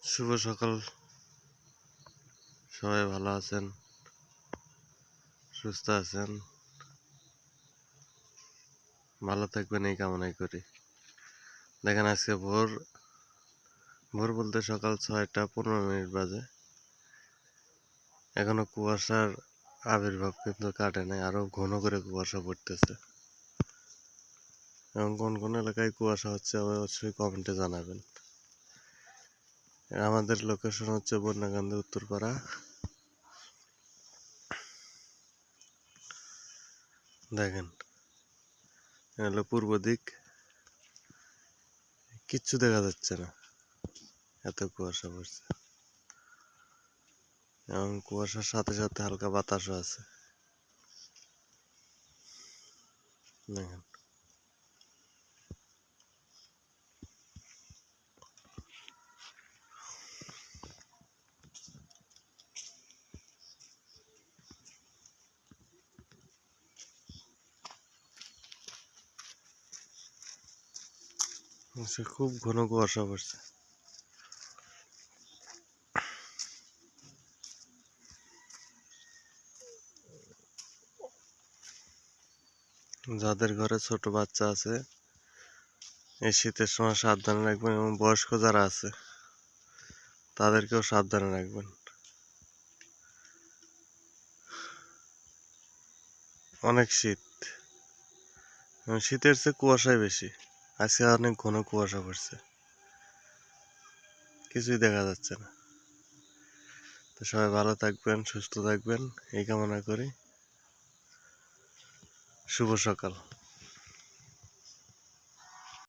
শুভ সকাল। সবাই ভালো আছেন, সুস্থ আছেন, ভালো থাকবেন এই কামনাই করি। দেখেন আজকে ভোর ভোর বলতে সকাল 6টা 15 মিনিট বাজে। এখনো কুয়াশার আবির্ভাব কিন্তু কাটে নাই, আরো ঘন করে কুয়াশা পড়তেছে। এবং কোন কোন এলাকায় কুয়াশা হচ্ছে অবশ্যই কমেন্টে জানাবেন। আমাদের লোকেশন হচ্ছে বন্যাকান্দি উত্তরপাড়া। দেখেন হলো পূর্ব দিক, কিচ্ছু দেখা যাচ্ছে না, এত কুয়াশা পড়ছে। এবং কুয়াশার সাথে সাথে হালকা বাতাসও আছে। দেখেন খুব ঘন কুয়াশা পড়ছে। যাদের ঘরে ছোট বাচ্চা আছে এই শীতের সময় সাবধানে রাখবেন, এবং বয়স্ক যারা আছে তাদেরকেও সাবধানে রাখবেন। অনেক শীত, শীতের চেয়ে কুয়াশাই বেশি। আজকে অনেক ঘন কুয়াশা পড়ছে, কিছুই দেখা যাচ্ছে না। তো সবাই ভালো থাকবেন, সুস্থ থাকবেন এই কামনা করি। শুভ সকাল।